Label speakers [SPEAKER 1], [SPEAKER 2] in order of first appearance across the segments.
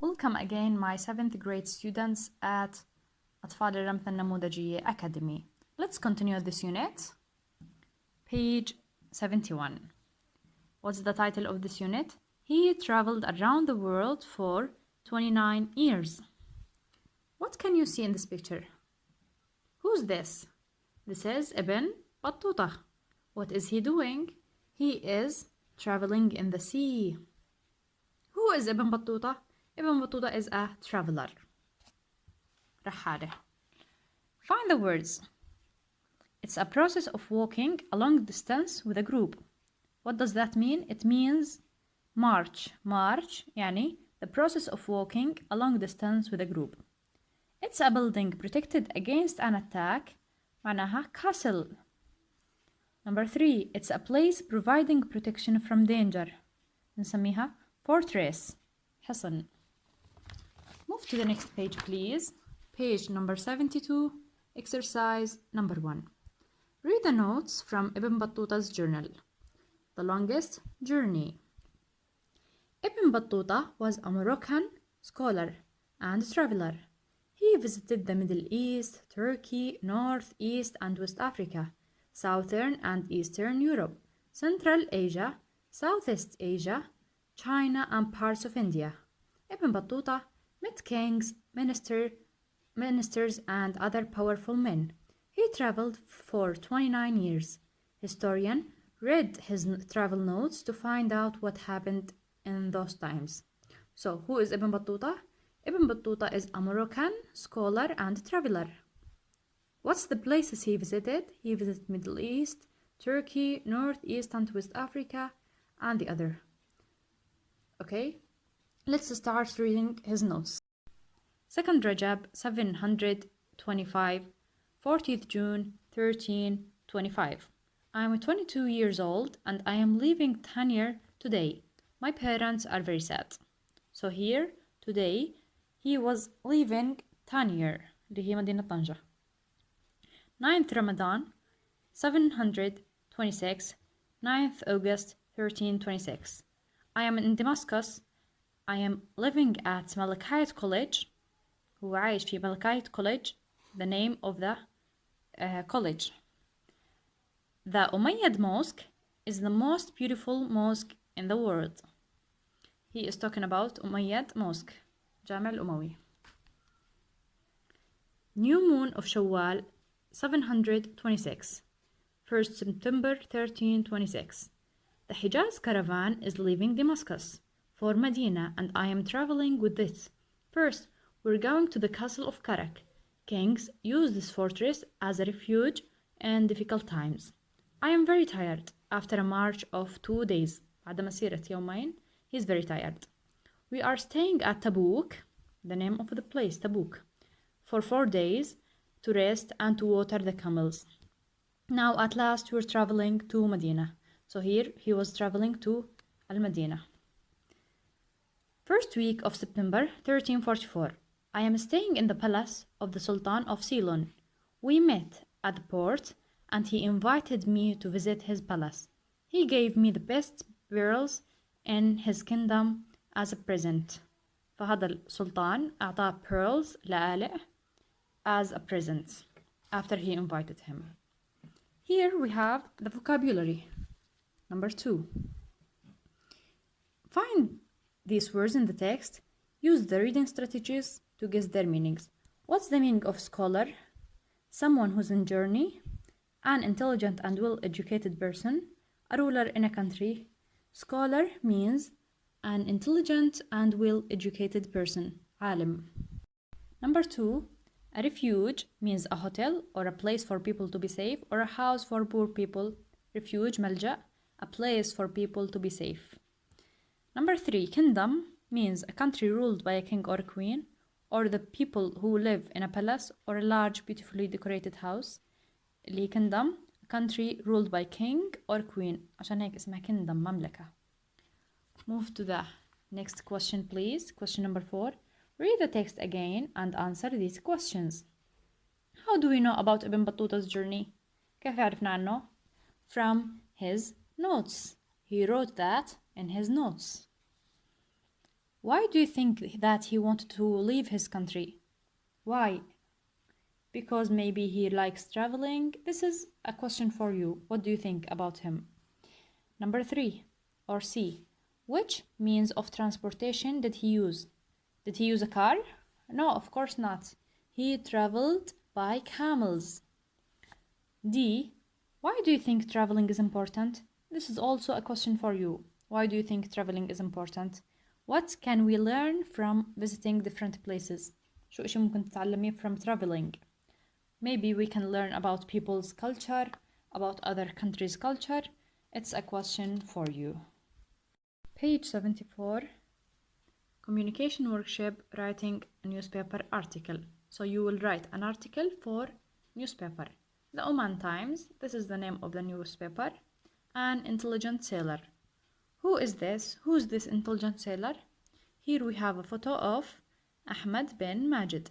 [SPEAKER 1] Welcome again my 7th grade students at أطفال الرمث النموذجية Academy. Let's continue this unit. Page 71. What's the title of this unit? He traveled around the world for 29 years. What can you see in this picture? Who's this? This is Ibn Battuta. What is he doing? He is traveling in the sea. Who is Ibn Battuta? Ibn Battuta is a traveler. رحالة. Find the words. It's a process of walking a long distance with a group. What does that mean? It means march. March يعني the process of walking a long distance with a group. It's a building protected against an attack. معناها castle. Number 3. It's a place providing protection from danger. نسميها fortress. حصن. Move to the next page, please. Page number 72, exercise number 1. Read the notes from Ibn Battuta's journal. The longest journey. Ibn Battuta was a Moroccan scholar and traveler. He visited the Middle East, Turkey, North, East and West Africa, Southern and Eastern Europe, Central Asia, Southeast Asia, China and parts of India. Ibn Battuta met kings, ministers and other powerful men. He traveled for 29 years. Historian read his travel notes to find out what happened in those times. So, who is Ibn Battuta? Ibn Battuta is a Moroccan scholar and traveler. What's the places he visited? He visited Middle East, Turkey, North, East and West Africa, and the other. Okay, let's start reading his notes. 2nd Rajab 725, 40th June 1325. I am 22 years old and I am leaving Tangier today. My parents are very sad. So here, today, he was leaving Tangier, اللي هي مدينة طنجة. 9th Ramadan 726, 9th August 1326. I am in Damascus. I am living at Malachite College. هو عايش في Malachite College, the name of the college. The Umayyad Mosque is the most beautiful mosque in the world. He is talking about Umayyad Mosque, جامع الأموي. New moon of Shawwal 726, 1st September 1326. The Hijaz caravan is leaving Damascus for Medina and I am traveling with it. First, we're going to the castle of Karak. Kings use this fortress as a refuge in difficult times. I am very tired after a march of 2 days. بعد مسيرة يومين, he's very tired. We are staying at Tabuk, the name of the place, Tabuk, for 4 days to rest and to water the camels. Now at last we're traveling to Medina. So here he was traveling to Al-Medina. 1st week of September 1344. I am staying in the palace of the Sultan of Ceylon. We met at the port and he invited me to visit his palace. He gave me the best pearls in his kingdom as a present. فهذا السلطان أعطاه pearls لآلئ as a present after he invited him. Here we have the vocabulary. Number 2. Find these words in the text. Use the reading strategies to guess their meanings. What's the meaning of scholar? Someone who's in journey. An intelligent and well-educated person. A ruler in a country. Scholar means an intelligent and well-educated person. عالم. Number 2. A refuge means a hotel or a place for people to be safe or a house for poor people. Refuge, ملجأ, a place for people to be safe. Number 3. Kingdom means a country ruled by a king or a queen, or the people who live in a palace or a large beautifully decorated house. اللي kingdom, a country ruled by king or queen. عشان هيك اسمها kingdom, مملكة. Move to the next question, please. Question number 4. Read the text again and answer these questions. How do we know about Ibn Battuta's journey? كيف عرفنا عنه? From his notes. He wrote that in his notes. Why do you think that he wanted to leave his country? Why? Because maybe he likes traveling. This is a question for you. What do you think about him? Number 3, or C. Which means of transportation did he use? Did he use a car? No, of course not. He traveled by camels. D. Why do you think traveling is important? This is also a question for you. Why do you think traveling is important? What can we learn from visiting different places? شو إشي ممكن تتعلميه from traveling? Maybe we can learn about people's culture, about other countries' culture. It's a question for you. Page 74. Communication workshop, writing a newspaper article. So you will write an article for newspaper. The Oman Times, this is the name of the newspaper. An intelligent sailor. Who is this? Who is this intelligent sailor? Here we have a photo of Ahmed bin Majid.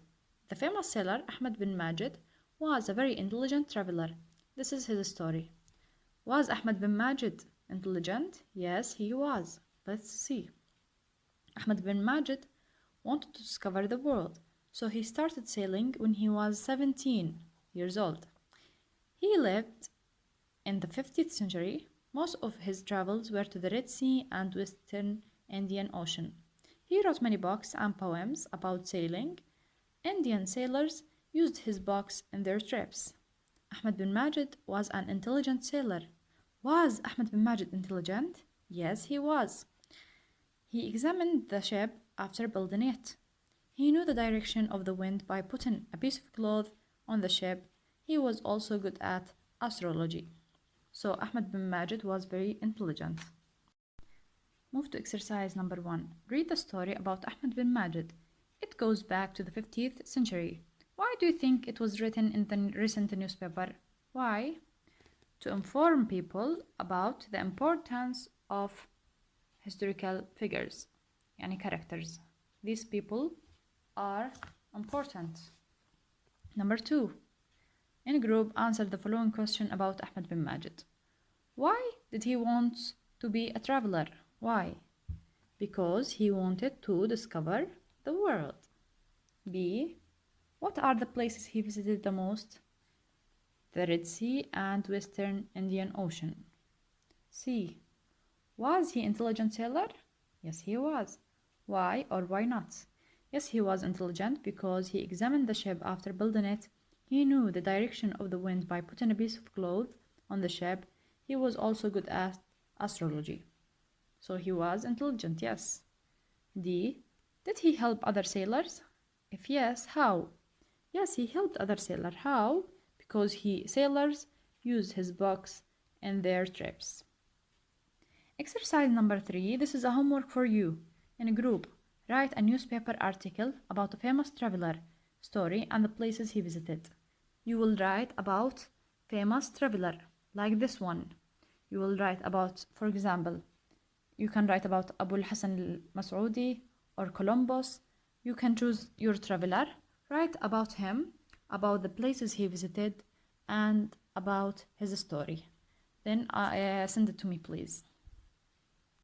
[SPEAKER 1] The famous sailor Ahmed bin Majid was a very intelligent traveler. This is his story. Was Ahmed bin Majid intelligent? Yes, he was. Let's see. Ahmed bin Majid wanted to discover the world, so he started sailing when he was 17 years old. He lived in the 15th century. Most of his travels were to the Red Sea and Western Indian Ocean. He wrote many books and poems about sailing. Indian sailors used his books in their trips. Ahmed bin Majid was an intelligent sailor. Was Ahmed bin Majid intelligent? Yes, he was. He examined the ship after building it. He knew the direction of the wind by putting a piece of cloth on the ship. He was also good at astrology. So Ahmed bin Majid was very intelligent. Move to exercise number 1. Read the story about Ahmed bin Majid. It goes back to the 15th century. Why do you think it was written in the recent newspaper? Why? To inform people about the importance of historical figures, يعني characters. These people are important. Number 2. In a group, answer the following question about Ahmed bin Majid. Why did he want to be a traveler? Why? Because he wanted to discover the world. B. What are the places he visited the most? The Red Sea and Western Indian Ocean. C. Was he intelligent sailor? Yes, he was. Why or why not? Yes, he was intelligent because he examined the ship after building it. He knew the direction of the wind by putting a piece of cloth on the ship. He was also good at astrology. So he was intelligent, yes. D. Did he help other sailors? If yes, how? Yes, he helped other sailors. How? Because sailors used his books in their trips. Exercise number 3. This is a homework for you. In a group, write a newspaper article about a famous traveler, story, and the places he visited. You will write about famous traveler, like this one. You will write about, for example, you can write about Abu al-Hasan al-Mas'udi or Columbus. You can choose your traveler. Write about him, about the places he visited, and about his story. Then send it to me, please.